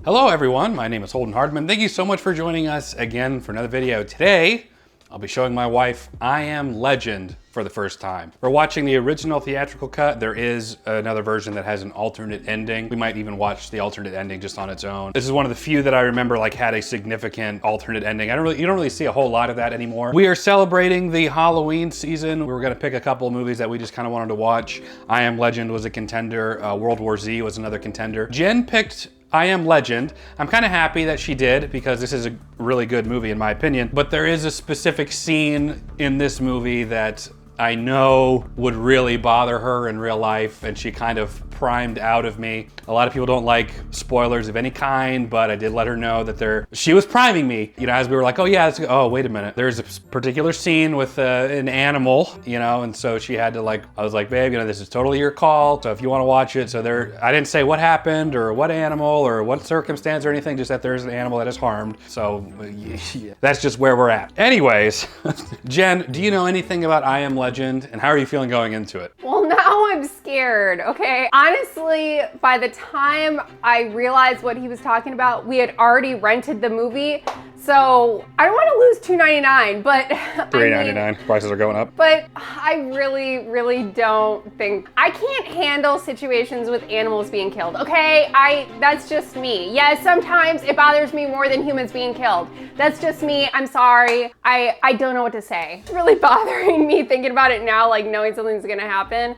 Hello everyone, my name is Holden Hardman. Thank you so much for joining us again for another video. Today, I'll be showing my wife I Am Legend for the first time. We're watching the original theatrical cut. There is another version that has an alternate ending. We might even watch the alternate ending just on its own. This is one of the few that I remember like had a significant alternate ending. You don't really see a whole lot of that anymore. We are celebrating the Halloween season. We were gonna pick a couple of movies that we just kind of wanted to watch. I Am Legend was a contender. World War Z was another contender. Jen picked I Am Legend. I'm kind of happy that she did because this is a really good movie in my opinion, but there is a specific scene in this movie that I know would really bother her in real life, and she kind of primed out of me. A lot of people don't like spoilers of any kind, but I did let her know that she was priming me, you know, as we were like, oh yeah, oh wait a minute. There's a particular scene with an animal, you know, and so she had to I was like, babe, you know, this is totally your call, so if you want to watch it, I didn't say what happened or what animal or what circumstance or anything, just that there's an animal that is harmed. So yeah, that's just where we're at. Anyways, Jen, do you know anything about I Am Legend, and how are you feeling going into it? Well, now I'm scared, okay? Honestly, by the time I realized what he was talking about, we had already rented the movie. So I don't want to lose $2.99, but $3.99. Prices are going up. But I really don't think I can't handle situations with animals being killed. Okay, that's just me. Yes, sometimes it bothers me more than humans being killed. That's just me. I'm sorry. I don't know what to say. It's really bothering me thinking about it now, like knowing something's gonna happen.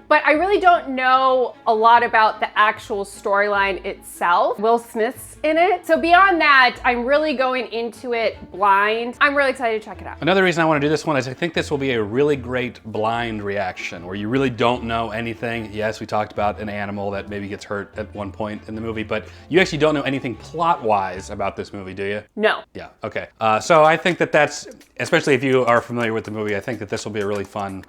But I really don't know a lot about the actual storyline itself. Will Smith's in it. So beyond that, I'm really going into it blind. I'm really excited to check it out. Another reason I want to do this one is I think this will be a really great blind reaction where you really don't know anything. Yes, we talked about an animal that maybe gets hurt at one point in the movie, but you actually don't know anything plot-wise about this movie, do you? No. Yeah, okay. So I think that's, especially if you are familiar with the movie, I think that this will be a really fun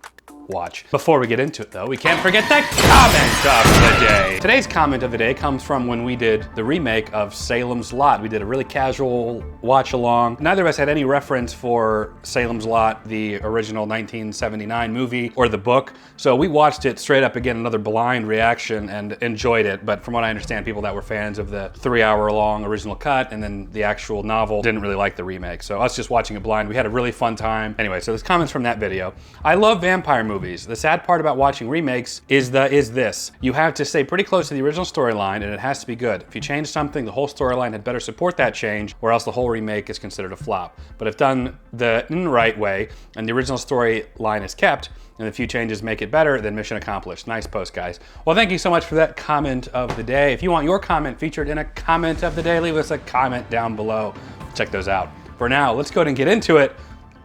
watch. Before we get into it though, we can't forget the comment of the day. Today's comment of the day comes from when we did the remake of Salem's Lot. We did a really casual watch along. Neither of us had any reference for Salem's Lot, the original 1979 movie, or the book. So we watched it straight up again, another blind reaction, and enjoyed it. But from what I understand, people that were fans of the 3-hour long original cut and then the actual novel didn't really like the remake. So us just watching it blind, we had a really fun time. Anyway, so this comments from that video. I love vampire movies. The sad part about watching remakes is this. You have to stay pretty close to the original storyline and it has to be good. If you change something, the whole storyline had better support that change, or else the whole remake is considered a flop. But if done the right way and the original storyline is kept and a few changes make it better, then mission accomplished. Nice post, guys. Well, thank you so much for that comment of the day. If you want your comment featured in a comment of the day, leave us a comment down below. Check those out. For now, let's go ahead and get into it.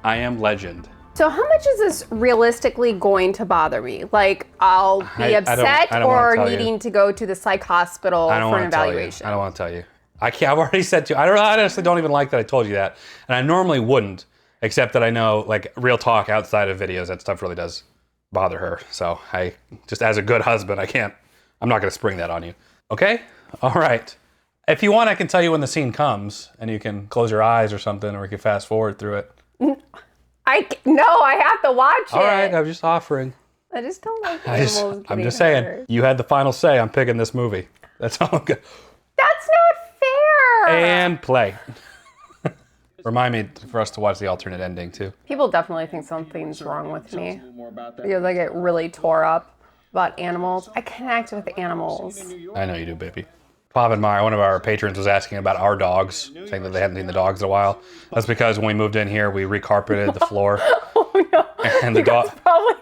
I Am Legend. So how much is this realistically going to bother me? Like, I'll be upset or needing to go to the psych hospital for an evaluation? I don't want to tell you. I've already said to you. I honestly don't even like that I told you that. And I normally wouldn't, except that I know, like, real talk outside of videos, that stuff really does bother her. So just as a good husband, I'm not going to spring that on you. Okay? All right. If you want, I can tell you when the scene comes and you can close your eyes or something, or we can fast forward through it. No, I have to watch it. All right, I'm just offering. I just don't like animals I'm just saying, hurt. you had the final say. I'm picking this movie. That's all I'm good. That's not fair. And play. Remind me for us to watch the alternate ending too. People definitely think something's wrong with me because I get really tore up about animals. I connect with animals. I know you do, baby. Bob and Maya, one of our patrons, was asking about our dogs, saying that they hadn't seen the dogs in a while. That's because when we moved in here, we recarpeted the floor. Oh no! And the dog probably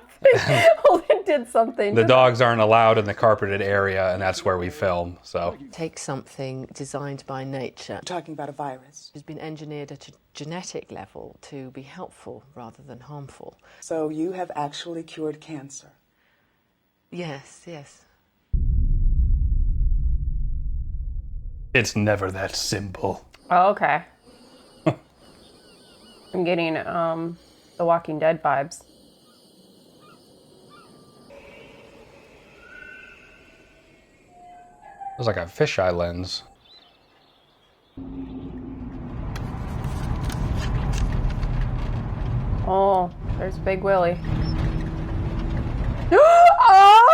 Holden did something. The dogs aren't allowed in the carpeted area, and that's where we film. So take something designed by nature. You're talking about a virus. It's been engineered at a genetic level to be helpful rather than harmful. So you have actually cured cancer. Yes, yes. It's never that simple. Oh, okay. I'm getting The Walking Dead vibes. It's like a fisheye lens. Oh, there's Big Willie. Oh!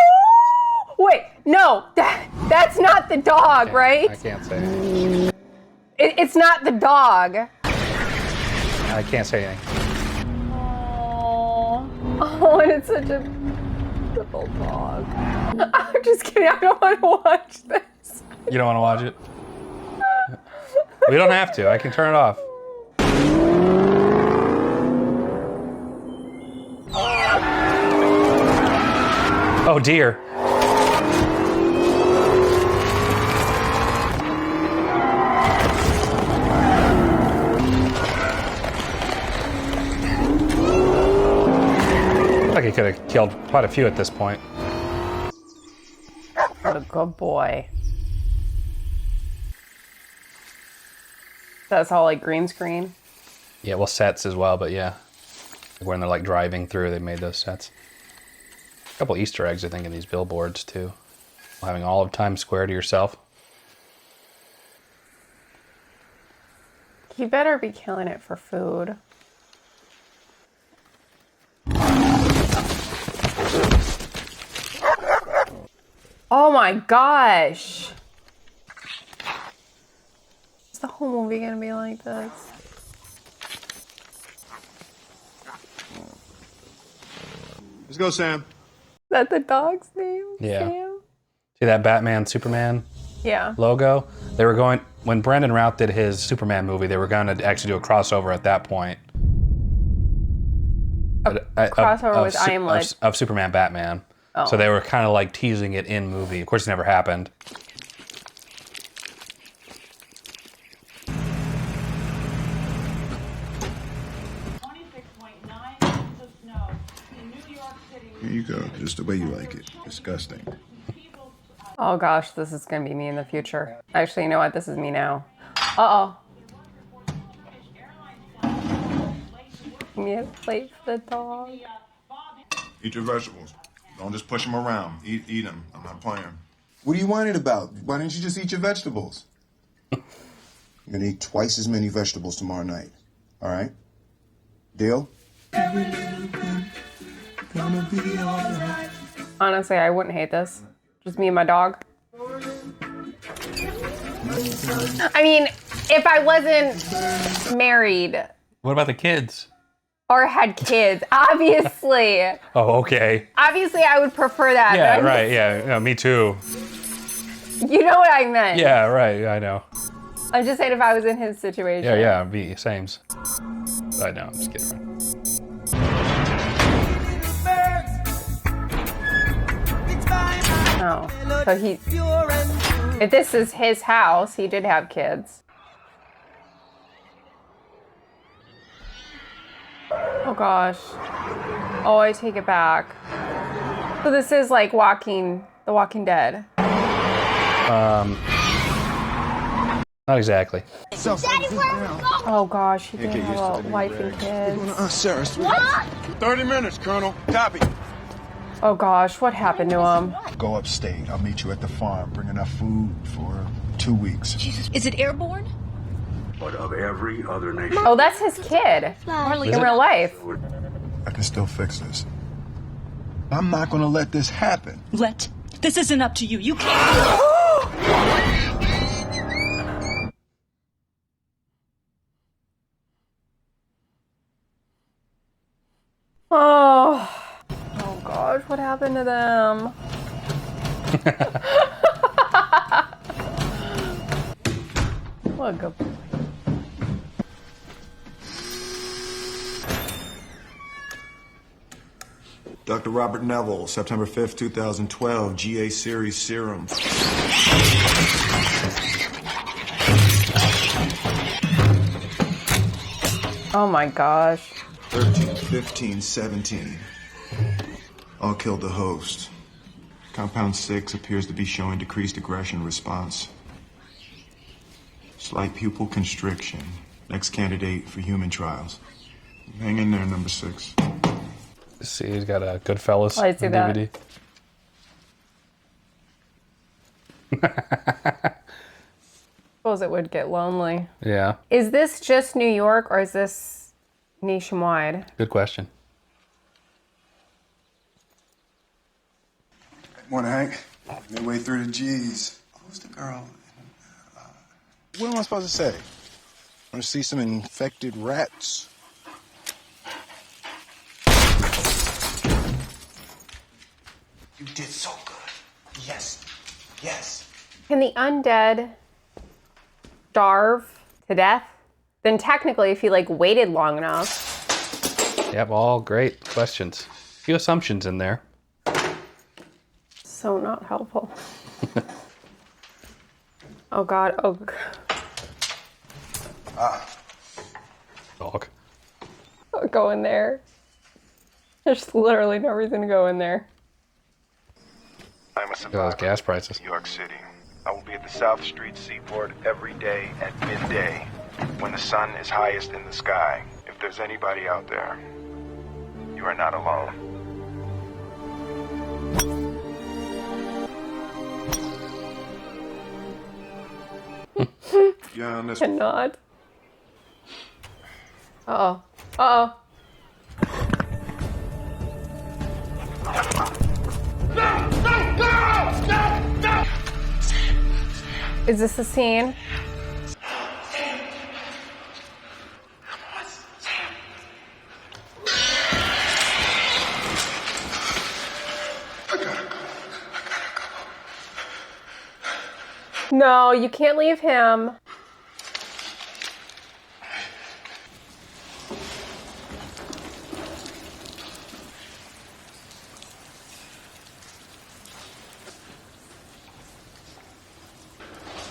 Wait, No, that's not the dog, right? I can't say anything. It's not the dog. I can't say anything. Oh, and it's such a little dog. I'm just kidding. I don't want to watch this. You don't want to watch it? We don't have to. I can turn it off. Oh dear. Like he could have killed quite a few at this point. What a good boy. That's all like green screen. Yeah, well, sets as well, but yeah. When they're like driving through, they made those sets. A couple Easter eggs, I think, in these billboards too. Having all of Times Square to yourself. You better be killing it for food. Oh my gosh. Is the whole movie gonna be like this? Let's go, Sam. Is that the dog's name? Yeah. Sam? See that Batman Superman Yeah. logo? They were going, when Brandon Routh did his Superman movie, they were going to actually do a crossover at that point. Crossover with IamLegend. Of Superman Batman. Oh. So they were kind of like teasing it in movie. Of course, it never happened. Here you go, just the way you like it. Disgusting. Oh gosh, this is gonna be me in the future. Actually, you know what? This is me now. Uh-oh. Give me a plate for the dog. Eat your vegetables. Don't just push them around. Eat them. I'm not playing. What are you whining about? Why didn't you just eat your vegetables? You're gonna eat twice as many vegetables tomorrow night. All right? Deal? Honestly, I wouldn't hate this. Just me and my dog. I mean, if I wasn't married What about the kids? or had kids, obviously. Oh, okay. Obviously, I would prefer that. Yeah, but right. Yeah, me too. You know what I meant. Yeah, right. Yeah, I know. I'm just saying if I was in his situation. Yeah, be sames. I know. I'm just kidding. Oh, so if this is his house, he did have kids. Oh gosh. Oh, I take it back. So this is like The Walking Dead. Not exactly. Oh gosh, he did have a wife and kids. Sarah, 30 minutes, Colonel. Copy. Oh gosh, what happened to him? Go upstate. I'll meet you at the farm. Bring enough food for 2 weeks. Jesus, is it airborne? But of every other nation. Oh, that's his kid in real life. I can still fix this. I'm not gonna let this happen. This isn't up to you. You can't. Oh gosh, what happened to them? What a good boy. Dr. Robert Neville, September 5th, 2012, GA series serum. Oh my gosh. 13, 15, 17. All killed the host. Compound 6 appears to be showing decreased aggression response. Slight pupil constriction. Next candidate for human trials. Hang in there, number 6. See, he's got a Goodfellas I see that. DVD. Suppose it would get lonely. Yeah, Is this just New York or is this nationwide? good question. Morning, Hank. Midway through the G's. Who's the girl? What am I supposed to say? Want to see some infected rats? You did so good. Yes. Yes. Can the undead starve to death? Then technically, if you like waited long enough. Yep, all great questions. A few assumptions in there. So not helpful. Oh God. Oh. Dog. Go in there. There's literally no reason to go in there. I'm a Those survivor. gas prices. New York City. I will be at the South Street Seaport every day at midday, when the sun is highest in the sky. If there's anybody out there, you are not alone. Yeah, on this Cannot. Uh-oh. Uh-oh. Is this the scene? No, you can't leave him.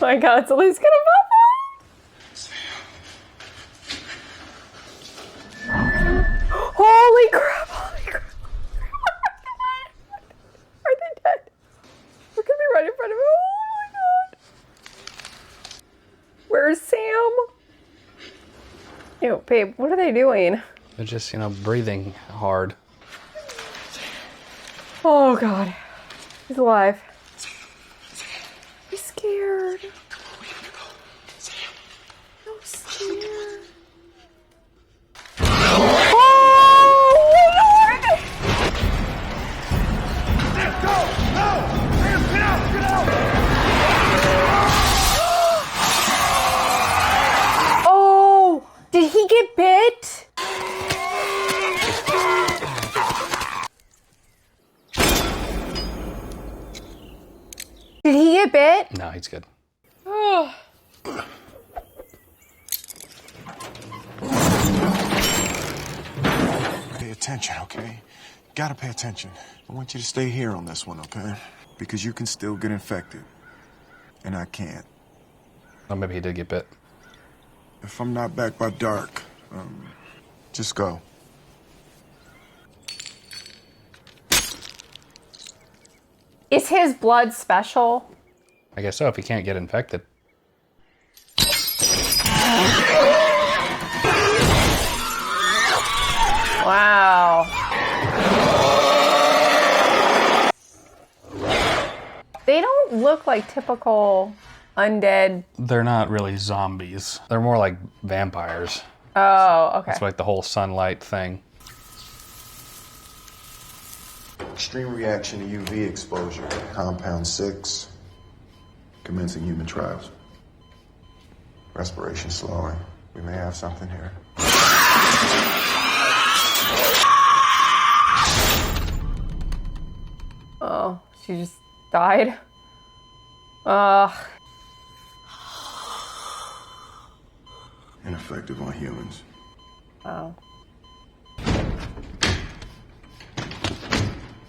My God, somebody's gonna pop out. Holy crap, holy crap. Are they dead? We're gonna be right in front of him. Oh my God. Where's Sam? Ew, babe, what are they doing? They're just, breathing hard. Oh God. He's alive. I'm scared. I'm scared. Oh my Lord! Oh, did he get bit? Did he get bit? No, he's good. Oh. Pay attention, okay? Gotta pay attention. I want you to stay here on this one, okay? Because you can still get infected. And I can't. Oh, maybe he did get bit. If I'm not back by dark, just go. Is his blood special? I guess so, if he can't get infected. Wow. They don't look like typical undead. They're not really zombies. They're more like vampires. Oh, okay. It's like the whole sunlight thing. Extreme reaction to UV exposure. Compound 6. Commencing human trials. Respiration slowing. We may have something here. Oh, she just died. Ugh. Ineffective on humans. Oh.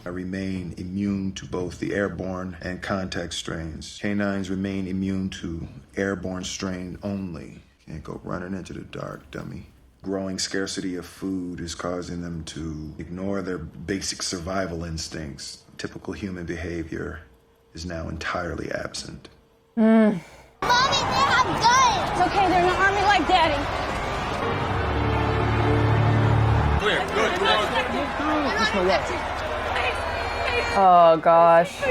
I remain immune to both the airborne and contact strains. Canines remain immune to airborne strain only. Can't go running into the dark, dummy. Growing scarcity of food is causing them to ignore their basic survival instincts. Typical human behavior is now entirely absent. Mommy, they have guns! It's okay, they're in the army like Daddy. Clear, good, come on. Oh gosh.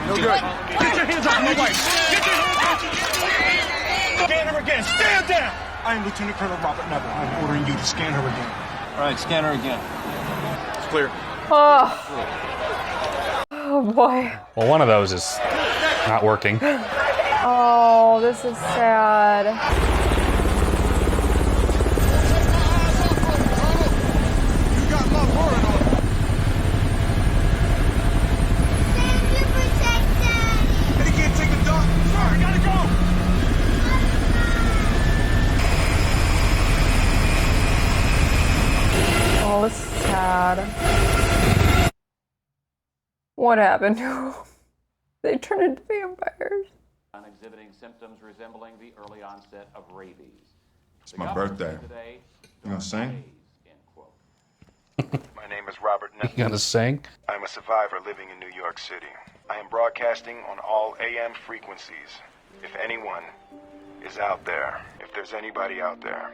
No good. Get your hands off my wife! Get your hands off! Scan her again! Stand down! I am Lieutenant Colonel Robert Neville. I'm ordering you to scan her again. All right, scan her again. It's clear. Oh. Oh boy. Well, one of those is not working. Oh, this is sad. You got my word on it. And he can't take the dog. Sorry, I gotta go. Oh, this is sad. What happened to them? They turned into vampires. Exhibiting symptoms resembling the early onset of rabies. It's my birthday. You gonna sing? My name is Robert You gonna sing? I'm a survivor living in New York City. I am broadcasting on all AM frequencies. If anyone is out there, if there's anybody out there,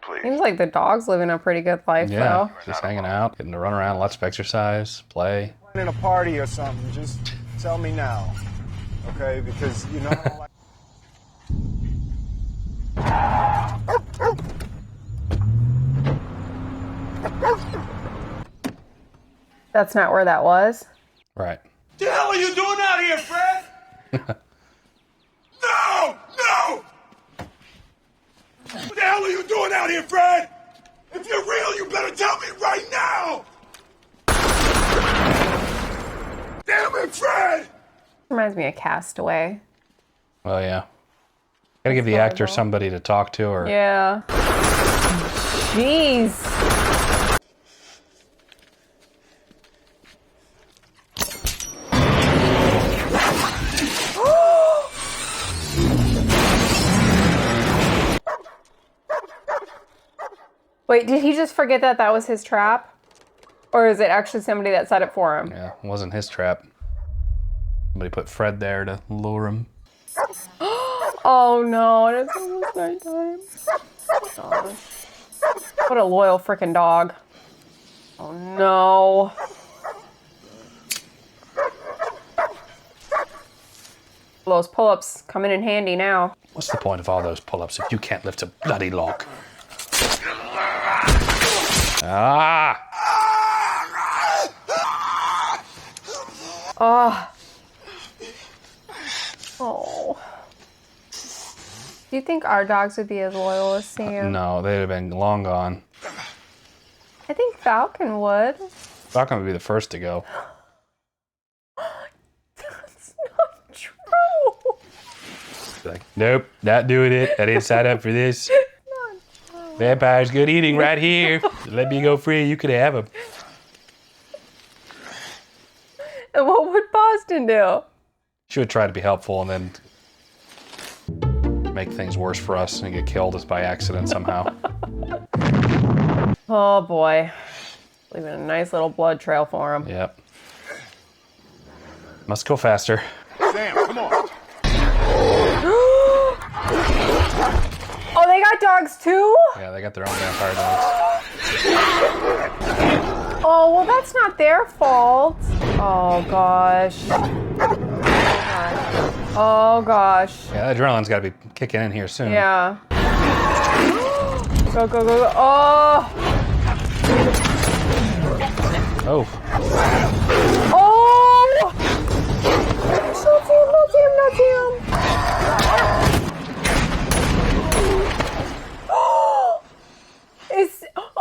please. Seems like the dog's living a pretty good life, Yeah, though. just hanging out, getting to run around, lots of exercise, play. In a party or something, just tell me now, okay? Because you know. That's not where that was. Right. The hell are you doing out here, Fred? No! No! What the hell are you doing out here, Fred? If you're real, you better tell me right now! Damn it, Fred! Reminds me of Castaway. Well, yeah. Gotta give the actor somebody to talk to, or Yeah. Jeez. Wait, did he just forget that that was his trap? Or is it actually somebody that set it for him? yeah, it wasn't his trap. Somebody put Fred there to lure him. Oh no, it's almost nighttime. Gosh. What a loyal freaking dog. Oh no. Those pull-ups coming in handy now. What's the point of all those pull-ups if you can't lift a bloody log? Ah! Oh. Oh. Do you think our dogs would be as loyal as Sam? No, they'd have been long gone. I think Falcon would. Falcon would be the first to go. That's not true. Be like, nope, not doing it. I didn't sign up for this. Vampires, good eating right here. Let me go free. You could have them. And what would Boston do? She would try to be helpful and then make things worse for us and get killed as by accident somehow. Oh boy. Leaving a nice little blood trail for him. Yep. Must go faster. Sam, come on. Oh, they got dogs too? Yeah, they got their own vampire dogs. Oh, well, that's not their fault. Oh, gosh. Oh, gosh. Yeah, that adrenaline's got to be kicking in here soon. Yeah. Go, go, go, go. Oh. Oh. Oh. Not him, not him, not him.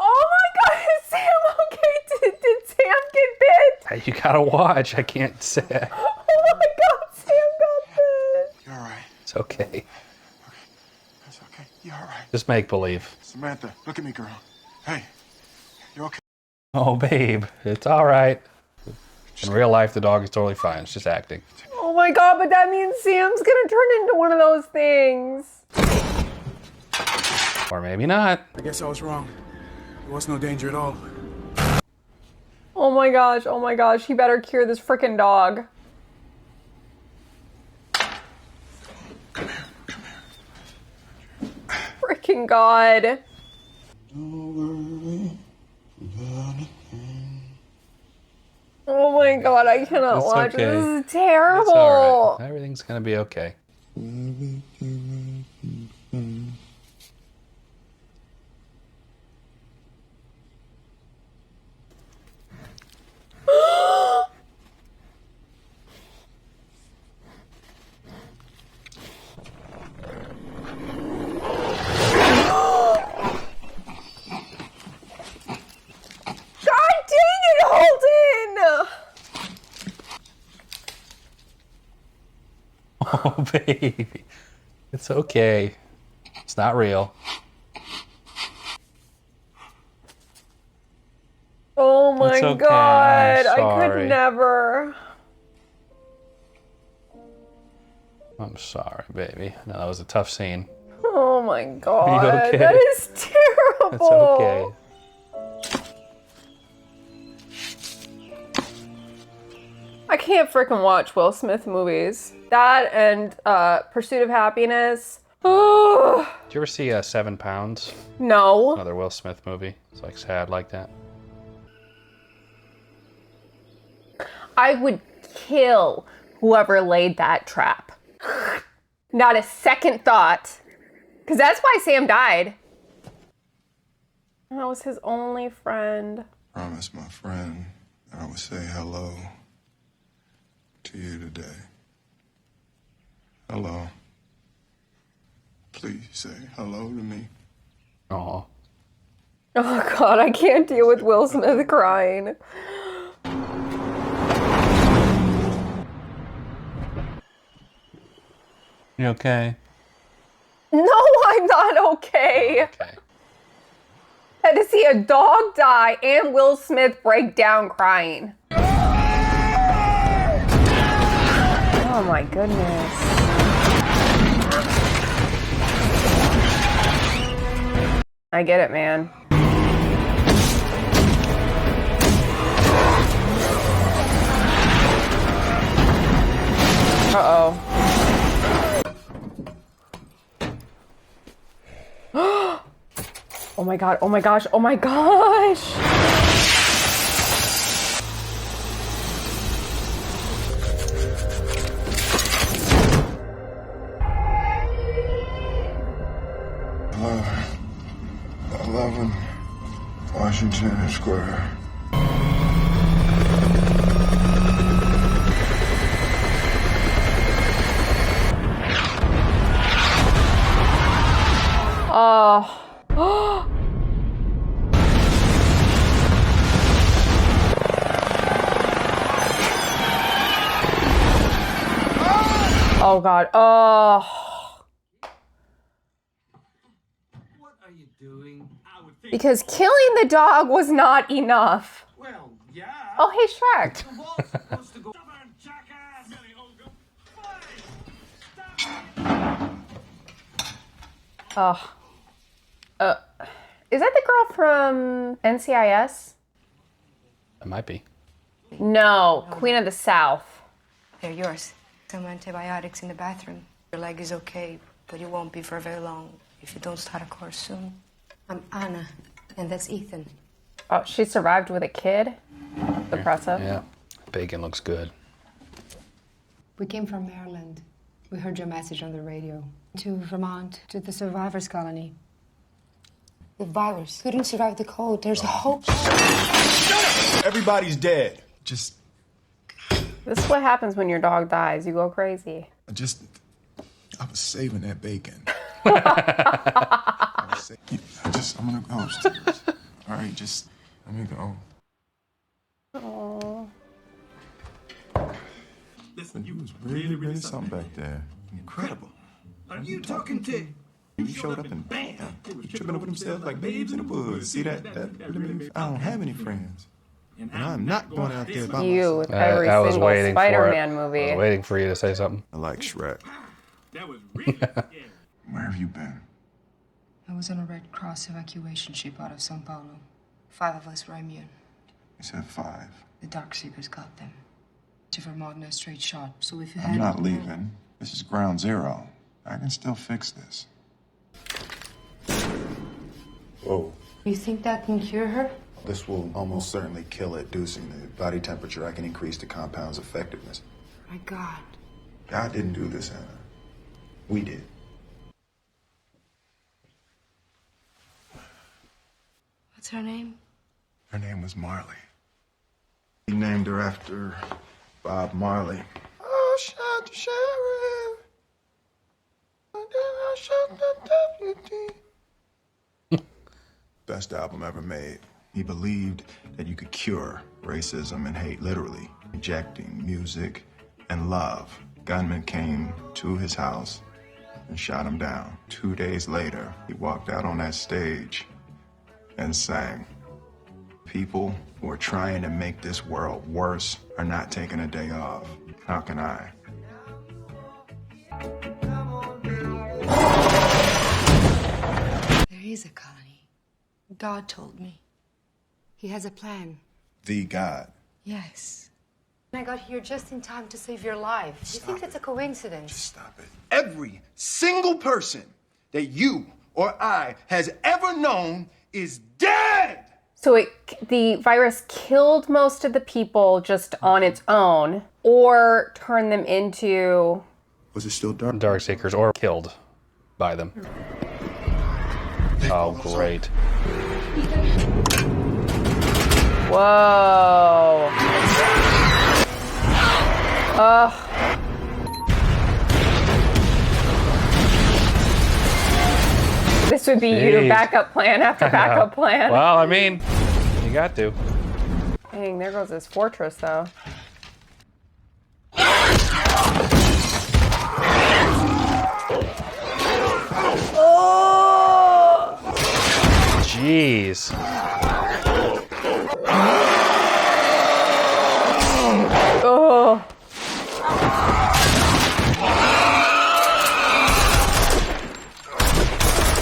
Oh my God, is Sam okay? Did Sam get bit? Hey, you gotta watch. I can't say. Oh my God, Sam got bit. You're all right. It's okay. Okay. It's okay. You're all right. Just make believe. Samantha, look at me, girl. Hey, you okay? Oh, babe, it's all right. In real life, the dog is totally fine. It's just acting. Oh my God, but that means Sam's gonna turn into one of those things. Or maybe not. I guess I was wrong. There was no danger at all. Oh my gosh, he better cure this frickin' dog. Frickin' God. Oh my God, I cannot It's watch okay. this. This is terrible. It's all right. Everything's gonna be okay. baby. It's okay. It's not real. Oh my okay. God, I Sorry. could never. I'm sorry, baby. No, that was a tough scene. Oh my God, Are you okay? that is terrible. It's okay. I can't freaking watch Will Smith movies. That and Pursuit of Happiness. Oh. Did you ever see 7 Pounds? No. Another Will Smith movie. It's like sad like that. I would kill whoever laid that trap. Not a second thought. Because that's why Sam died. That was his only friend. Promise, my friend, I would say hello to you today. Hello. Please say hello to me. Aw. Oh God, I can't deal with Will Smith crying. You okay? No, I'm not okay. Okay. Had to see a dog die and Will Smith break down crying. Oh my goodness. I get it, man. Uh-oh. Oh my God, oh my gosh, oh my gosh! Uh, 11 Washington Square. Oh. Oh God. Oh. What are you doing? I would think. Because killing the dog was not enough. Well, yeah. Oh, hey, Shrek. The wall's supposed to go. Stubborn jackass! Oh. Is that the girl from NCIS? It might be. No, Queen of the South. They're yours. Some antibiotics in the bathroom. Your leg is okay, but it won't be for very long if you don't start a course soon. I'm Anna, and that's Ethan. Oh, she survived with a kid? Impressive. Yeah. Bacon looks good. We came from Maryland. We heard your message on the radio. To Vermont, to the survivors' colony. The virus couldn't survive the cold. There's hope. Everybody's dead. Just, This is what happens when your dog dies. You go crazy. I was saving that bacon. I'm gonna go upstairs. All right, just let me go. Oh. Listen, You was really something back there. Incredible. Are you talking to? You showed up and bam, tripping over themselves like babes in the woods. See that? I don't have any friends. And I'm not going out there by You myself. with every I was single waiting Spider-Man for it. movie. I was waiting for you to say something. I like Shrek. That was really scary. Where have you been? I was on a Red Cross evacuation ship out of Sao Paulo. 5 of us were immune. You said 5. The dark seekers got them. To Vermont, no straight shot. So if you I'm had... not leaving. This is ground zero. I can still fix this. Whoa. You think that can cure her? This will almost certainly kill it. Reducing the body temperature, I can increase the compound's effectiveness. My God. God didn't do this, Anna. We did. What's her name? Her name was Marley. He named her after Bob Marley. Oh, shot the sheriff. And then I shot the deputy. Best album ever made. He believed that you could cure racism and hate, literally. Rejecting music and love gunman came to his house and shot him down. 2 days later, he walked out on that stage and sang, "People who are trying to make this world worse are not taking a day off. How can I?" There is a colony. God told me. He has a plan. The God. Yes. I got here just in time to save your life. You think that's a coincidence? Stop it. Every single person that you or I has ever known is dead! So the virus killed most of the people just on its own, or turned them into... Was it still dark? Darkseekers, or killed by them. Oh, great. Whoa. Ugh. This would be your backup plan after backup plan. Well, I mean, you got to. Dang, there goes his fortress, though. Oh! Jeez. Oh.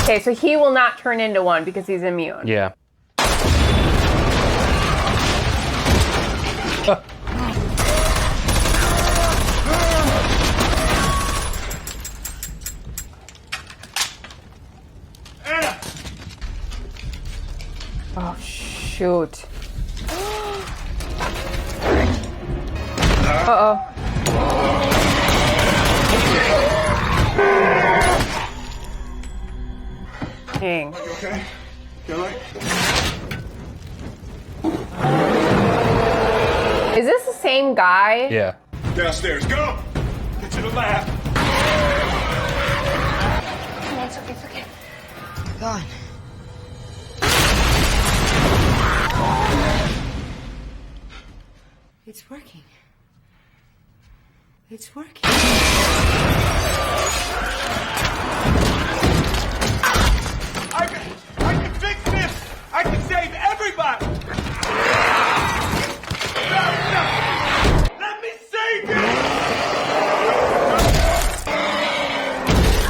Okay, so he will not turn into one because he's immune. Yeah. Oh, shoot. Uh-oh. Dang. Are you okay? You all right? Is this the same guy? Yeah. Downstairs, go! Get to the lab. No, it's okay, it's okay. Gone. It's working. It's working. I can fix this! I can save everybody! No! Let me save you!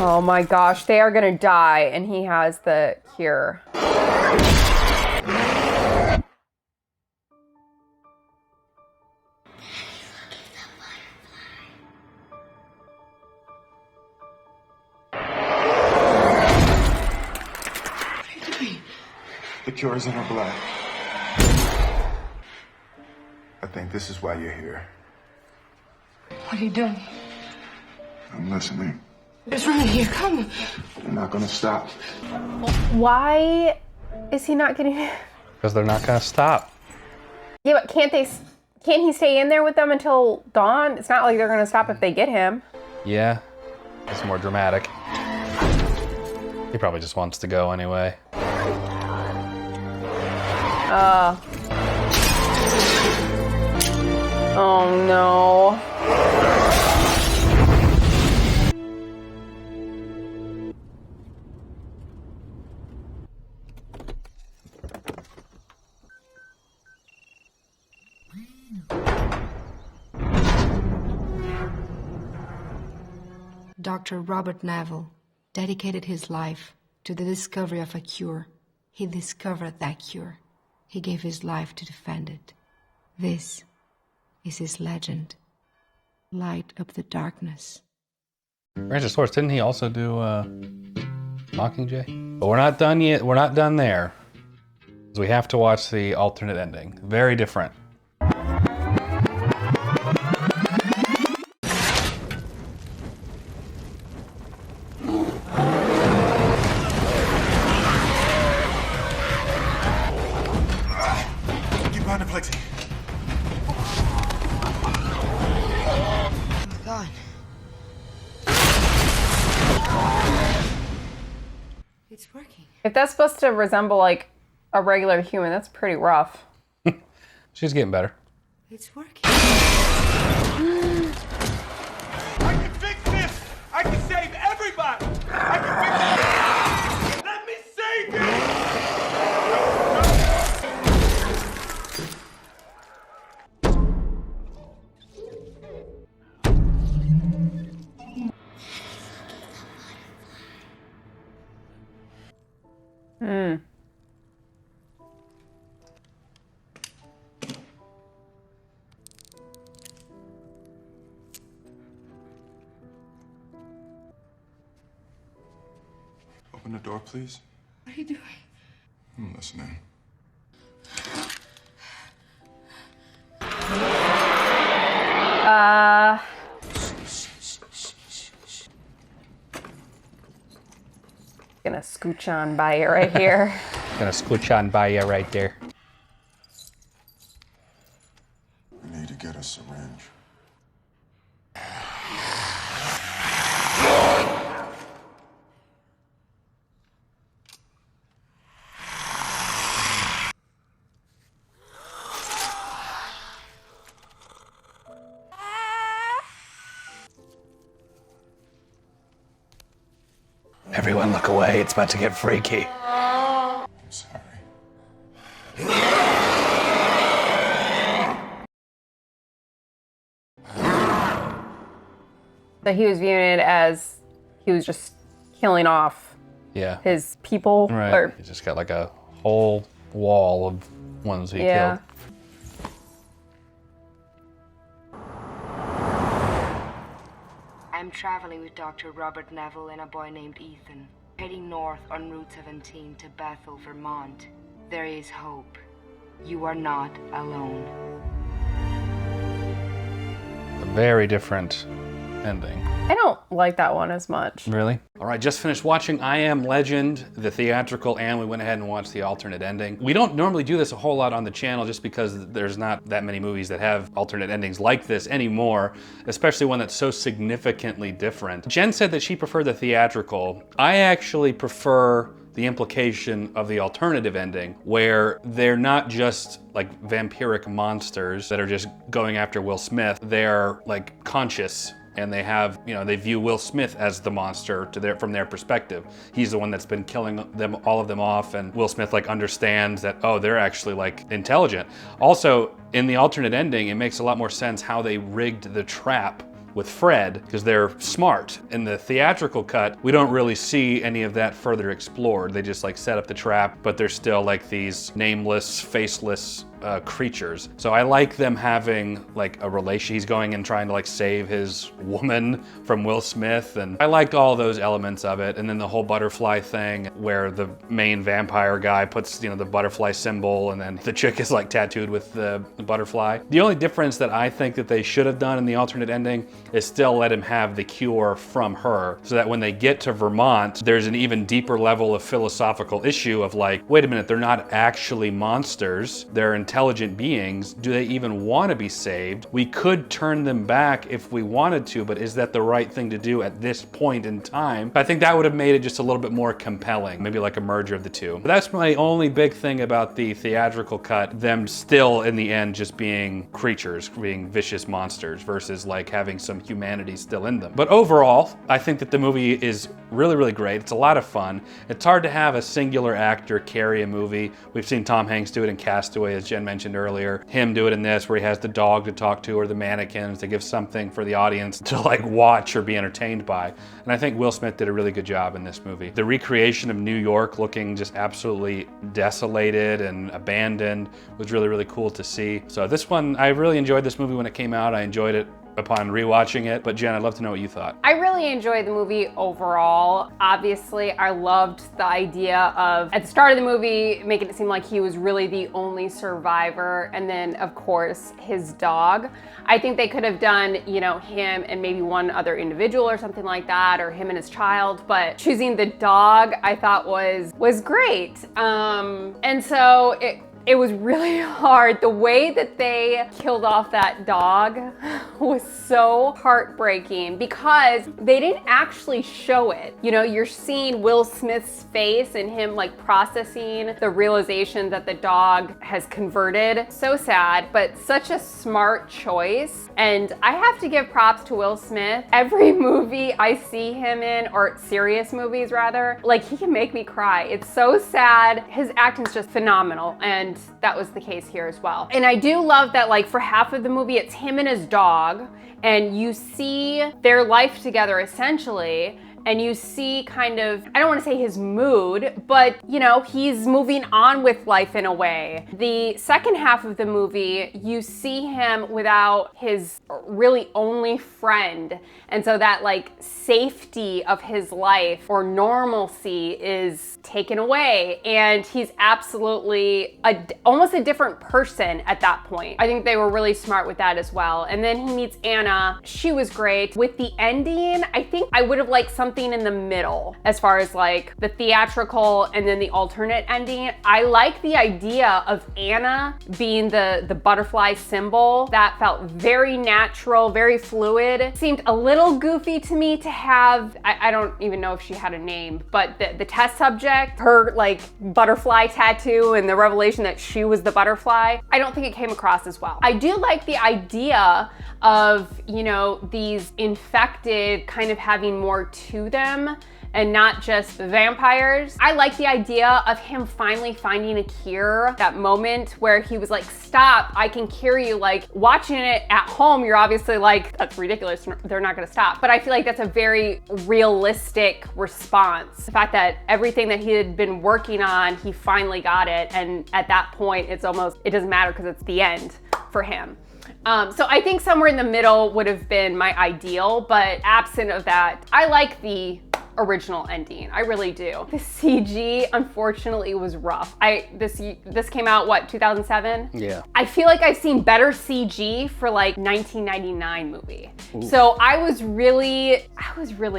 Oh my gosh, they are gonna die, and he has the cure. The cure is in her blood. I think this is why you're here. What are you doing? I'm listening. There's room in here, come. You're not gonna stop. Why is he not getting... Because they're not gonna stop. Yeah, but can't he stay in there with them until dawn? It's not like they're gonna stop if they get him. Yeah. It's more dramatic. He probably just wants to go anyway. Oh no. Dr. Robert Neville dedicated his life to the discovery of a cure. He discovered that cure. He gave his life to defend it. This is his legend. Light up the darkness. Francis Lawrence, didn't he also do Mockingjay? But we're not done yet. We're not done there. We have to watch the alternate ending. Very different. It's working. If that's supposed to resemble like a regular human, that's pretty rough. She's getting better. It's working. I the door, please? What are you doing? I'm listening. Gonna scooch on by you right here. Gonna scooch on by you right there. We need to get a syringe. Everyone look away, it's about to get freaky. I'm sorry. That he was viewing it as he was just killing off his people. Right. Or, He's just got like a whole wall of ones he killed. I'm traveling with Dr. Robert Neville and a boy named Ethan, heading north on Route 17 to Bethel, Vermont. There is hope. You are not alone. A very different ending. I don't like that one as much. Really? All right, just finished watching I Am Legend, the theatrical, and we went ahead and watched the alternate ending. We don't normally do this a whole lot on the channel just because there's not that many movies that have alternate endings like this anymore, especially one that's so significantly different. Jen said that she preferred the theatrical. I actually prefer the implication of the alternative ending, where they're not just like vampiric monsters that are just going after Will Smith. They're like conscious, and they have, you know, they view Will Smith as the monster from their perspective. He's the one that's been killing them, all of them off, and Will Smith like understands that, oh, they're actually like intelligent. Also, in the alternate ending, it makes a lot more sense how they rigged the trap with Fred, because they're smart. In the theatrical cut, we don't really see any of that further explored. They just like set up the trap, but they're still like these nameless, faceless creatures. So I like them having like a relation. He's going and trying to like save his woman from Will Smith, and I liked all those elements of it. And then the whole butterfly thing where the main vampire guy puts, you know, the butterfly symbol, and then the chick is like tattooed with the butterfly. The only difference that I think that they should have done in the alternate ending is still let him have the cure from her, so that when they get to Vermont, there's an even deeper level of philosophical issue of like, wait a minute, they're not actually monsters, they're intelligent beings. Do they even want to be saved? We could turn them back if we wanted to, but is that the right thing to do at this point in time? I think that would have made it just a little bit more compelling, maybe like a merger of the two. But that's my only big thing about the theatrical cut, them still in the end just being creatures, being vicious monsters, versus like having some humanity still in them. But overall, I think that the movie is really, really great. It's a lot of fun. It's hard to have a singular actor carry a movie. We've seen Tom Hanks do it in Castaway, as Jen mentioned earlier. Him do it in this, where he has the dog to talk to or the mannequins to give something for the audience to like watch or be entertained by. And I think Will Smith did a really good job in this movie. The recreation of New York looking just absolutely desolated and abandoned was really, really cool to see. So this one, I really enjoyed this movie when it came out. I enjoyed it upon rewatching it. But Jen, I'd love to know what you thought. I really enjoyed the movie overall. Obviously, I loved the idea of, at the start of the movie, making it seem like he was really the only survivor. And then, of course, his dog. I think they could have done, you know, him and maybe one other individual or something like that, or him and his child. But choosing the dog, I thought was great. And so it was really hard. The way that they killed off that dog was so heartbreaking because they didn't actually show it. You know, you're seeing Will Smith's face and him like processing the realization that the dog has converted. So sad, but such a smart choice. And I have to give props to Will Smith. Every movie I see him in, or serious movies rather, like he can make me cry. It's so sad. His acting's just phenomenal. And that was the case here as well. And I do love that like for half of the movie, it's him and his dog, and you see their life together essentially. and you see kind of, I don't want to say his mood, but you know, he's moving on with life in a way. The second half of the movie, you see him without his really only friend. And so that like safety of his life or normalcy is taken away. And he's absolutely almost a different person at that point. I think they were really smart with that as well. And then he meets Anna. She was great. With the ending, I think I would have liked something in the middle as far as like the theatrical and then the alternate ending. I like the idea of Anna being the butterfly symbol. That felt very natural, very fluid. Seemed a little goofy to me to have, I don't even know if she had a name, but the test subject, her like butterfly tattoo and the revelation that she was the butterfly, I don't think it came across as well. I do like the idea of, you know, these infected kind of having more to them and not just vampires. I like the idea of him finally finding a cure. That moment where he was like, stop, I can cure you. Like watching it at home, you're obviously like, that's ridiculous, they're not gonna stop. But I feel like that's a very realistic response. The fact that everything that he had been working on, he finally got it. And at that point, it's almost, it doesn't matter because it's the end for him. So I think somewhere in the middle would have been my ideal, but absent of that, I like the original ending. I really do. The CG, unfortunately, was rough. This came out, what, 2007? Yeah. I feel like I've seen better CG for like 1999 movie. Ooh. So I was really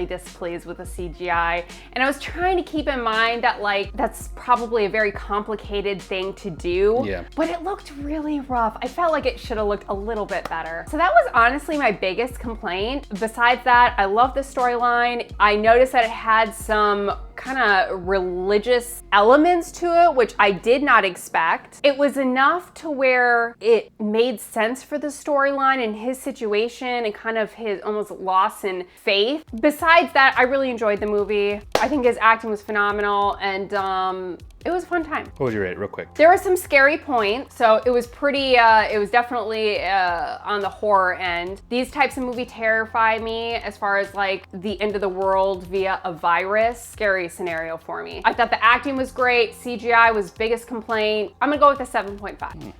displeased with the CGI. And I was trying to keep in mind that like, that's probably a very complicated thing to do. Yeah. But it looked really rough. I felt like it should have looked a little bit better. So that was honestly my biggest complaint. Besides that, I love the storyline. I noticed that it had some kind of religious elements to it, which I did not expect. It was enough to where it made sense for the storyline and his situation and kind of his almost loss in faith. Besides that, I really enjoyed the movie. I think his acting was phenomenal, and it was a fun time. What would you rate it real quick? There were some scary points, so it was pretty, it was definitely on the horror end. These types of movies terrify me as far as like the end of the world via a virus. Scary scenario for me. I thought the acting was great. CGI was biggest complaint. I'm gonna go with a 7.5.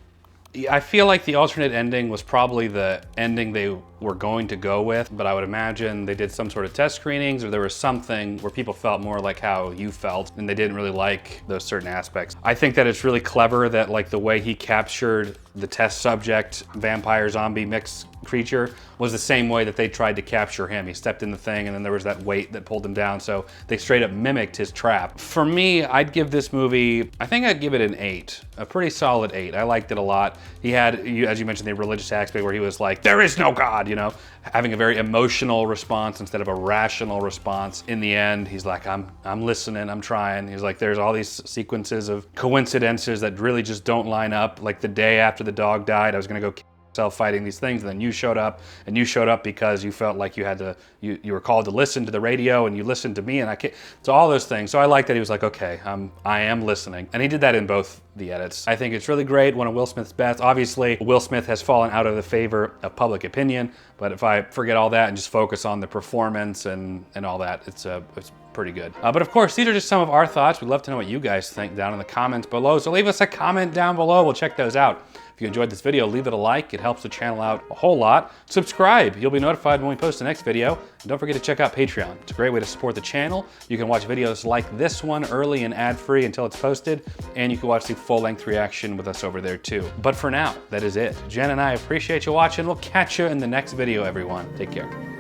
I feel like the alternate ending was probably the ending they were going to go with, but I would imagine they did some sort of test screenings or there was something where people felt more like how you felt and they didn't really like those certain aspects. I think that it's really clever that like the way he captured the test subject, vampire zombie mixed creature, was the same way that they tried to capture him. He stepped in the thing and then there was that weight that pulled him down, so they straight up mimicked his trap. For me, I'd give this movie, I think I'd give it an 8, a pretty solid 8. I liked it a lot. He had, as you mentioned, the religious aspect where he was like, there is no God, you know, having a very emotional response instead of a rational response. In the end, he's like, I'm listening, I'm trying. He's like, there's all these sequences of coincidences that really just don't line up. Like the day after the dog died, I was gonna go fighting these things, and then you showed up, and you showed up because you felt like you had to, you were called to listen to the radio, and you listened to me, and I can't, so all those things. So I like that he was like, okay, I am listening, and he did that in both the edits. I think it's really great, one of Will Smith's best. Obviously, Will Smith has fallen out of the favor of public opinion, but if I forget all that and just focus on the performance and all that, it's pretty good. But of course, these are just some of our thoughts. We'd love to know what you guys think down in the comments below, so leave us a comment down below. We'll check those out. If you enjoyed this video, leave it a like. It helps the channel out a whole lot. Subscribe. You'll be notified when we post the next video. And don't forget to check out Patreon. It's a great way to support the channel. You can watch videos like this one early and ad-free until it's posted. And you can watch the full-length reaction with us over there too. But for now, that is it. Jen and I appreciate you watching. We'll catch you in the next video, everyone. Take care.